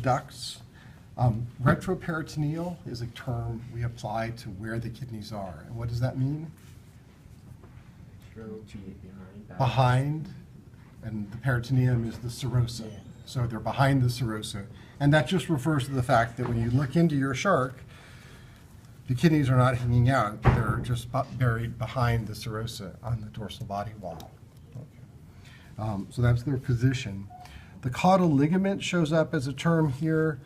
ducts. Retroperitoneal is a term we apply to where the kidneys are. And what does that mean? Behind, and the peritoneum is the serosa. So they're behind the serosa. And that just refers to the fact that when you look into your shark, the kidneys are not hanging out. They're just buried behind the serosa on the dorsal body wall. Okay. So that's their position. The caudal ligament shows up as a term here.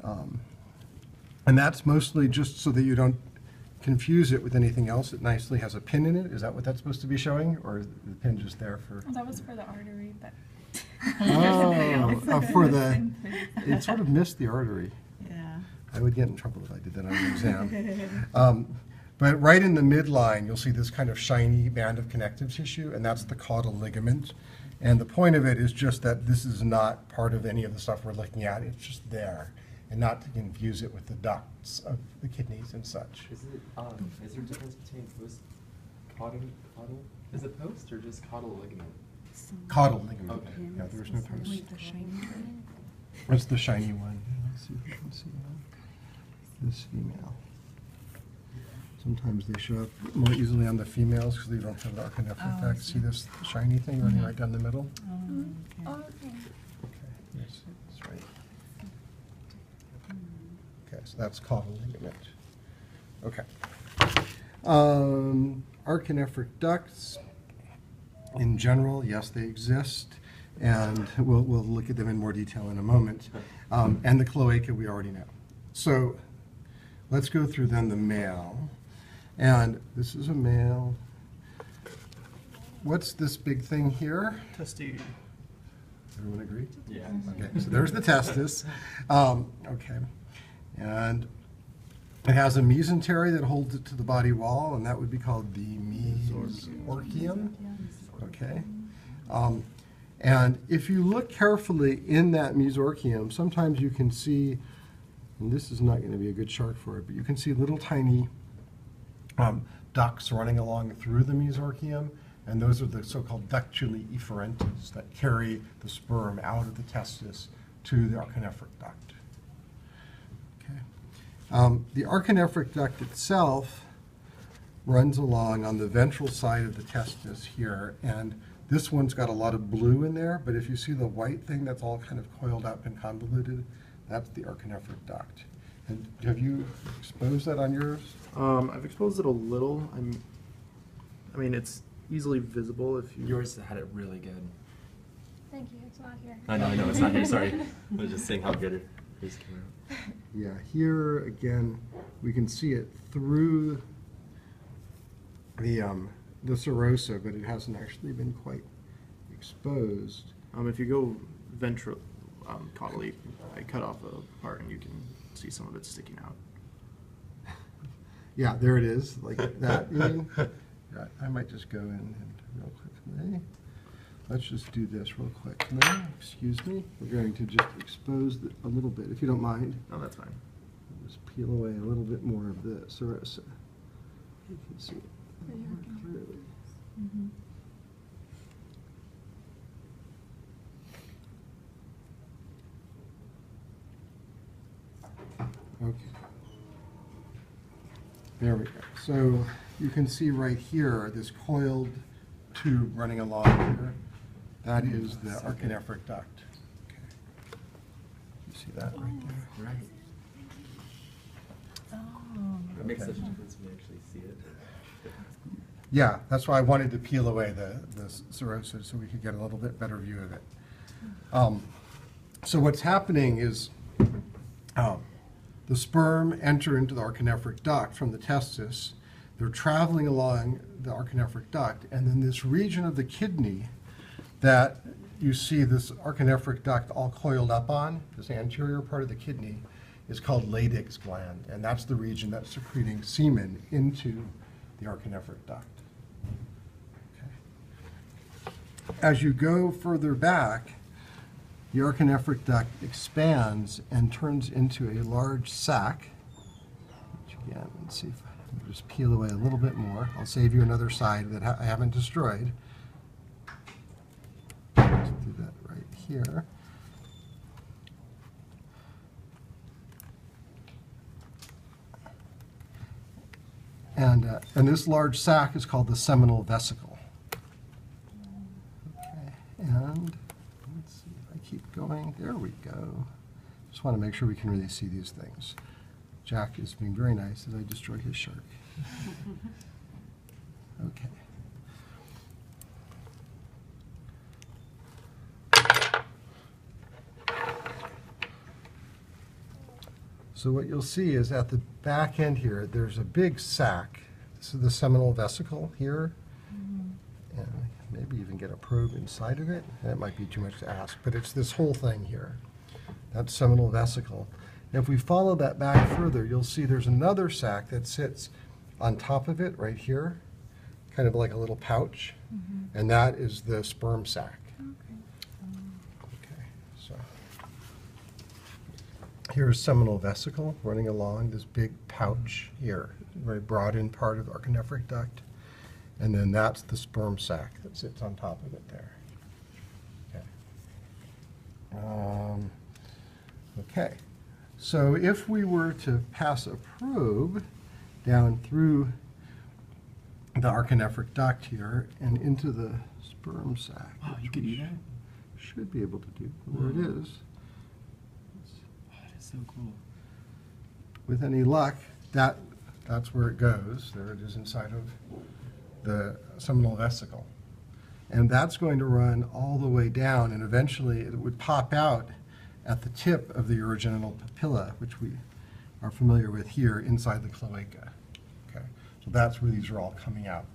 And that's mostly just so that you don't confuse it with anything else. It nicely has a pin in it. Is that what that's supposed to be showing? Or is the pin just there for... Well, that was for the artery, but... For the... It sort of missed the artery. Yeah. I would get in trouble if I did that on an exam. But right in the midline, you'll see this kind of shiny band of connective tissue, and that's the caudal ligament. And the point of it is just that this is not part of any of the stuff we're looking at. It's just there, and not to confuse it with the ducts of the kidneys and such. Is there a difference between caudal? Is it post or just caudal ligament? Caudal ligament. Okay. Yeah, there's no post. The shiny one. That's the shiny one. Let's see if we can see this female. Sometimes they show up more easily on the females because they don't have the archinephric duct. See this shiny thing running right down the middle? Okay. Okay, yes, that's right. Okay, so that's caudal ligament. Okay. Archinephric ducts, in general, yes, they exist, and we'll look at them in more detail in a moment. And the cloaca we already know. So let's go through then the male. And this is a male. What's this big thing here? Testes. Everyone agree? Yeah. Okay, so there's the testis. Okay. And it has a mesentery that holds it to the body wall, and that would be called the mesorchium. Okay. And if you look carefully in that mesorchium, sometimes you can see, and this is not going to be a good chart for it, but you can see little tiny ducts running along through the mesorchium, and those are the so-called ductuli efferentes that carry the sperm out of the testis to the archinephric duct. Okay. The archinephric duct itself runs along on the ventral side of the testis here, and this one's got a lot of blue in there, but if you see the white thing that's all kind of coiled up and convoluted, that's the archinephric duct. And have you exposed that on yours? I've exposed it a little. I mean, it's easily visible if you... Yours had it really good. Thank you, it's not here. I know, it's not here, sorry. I was just saying how good yours came out. Yeah, here again, we can see it through the serosa, but it hasn't actually been quite exposed. If you go ventral, caudally, I cut off a part and you can see some of it sticking out. Yeah, there it is, like that. You mean? Yeah, I might just go in and real quickly. Let's just do this real quick. No, excuse me. We're going to just expose a little bit, if you don't mind. No, that's fine. Just peel away a little bit more of the serosa. You can see it more clearly. Okay. There we go. So you can see right here this coiled tube running along here. That is the archinephric duct. Okay. You see that right there? Right. Oh. It makes Okay. such a difference when you actually see it. Yeah, that's why I wanted to peel away the serosa so we could get a little bit better view of it. So what's happening is the sperm enter into the archinephric duct from the testis. They're traveling along the archinephric duct, and then this region of the kidney that you see this archinephric duct all coiled up on, this anterior part of the kidney, is called Leydig's gland, and that's the region that's secreting semen into the archinephric duct. Okay. As you go further back, the archinephric duct expands and turns into a large sac, which again, let's see if I can just peel away a little bit more. I'll save you another side that I haven't destroyed. Let's do that right here. And this large sac is called the seminal vesicle. Okay, and let's see if I keep going. There we go. Just want to make sure we can really see these things. Jack is being very nice as I destroy his shark. Okay. So what you'll see is at the back end here, there's a big sac. This is the seminal vesicle here. And maybe even get a probe inside of it. That might be too much to ask, but it's this whole thing here. That's seminal vesicle. And if we follow that back further, you'll see there's another sac that sits on top of it right here, kind of like a little pouch. And that is the sperm sac. Okay, so here's seminal vesicle running along this big pouch here, very broad in part of the archinephric duct. And then that's the sperm sac that sits on top of it there. Okay. Okay. So if we were to pass a probe down through the archinephric duct here and into the sperm sac. Wow, you could do that? Should be able to do. There it is. Oh, that is so cool. With any luck, that's where it goes. There it is inside of the seminal vesicle. And that's going to run all the way down, and eventually it would pop out at the tip of the urogenital papilla, which we are familiar with here inside the cloaca. Okay, so that's where these are all coming out.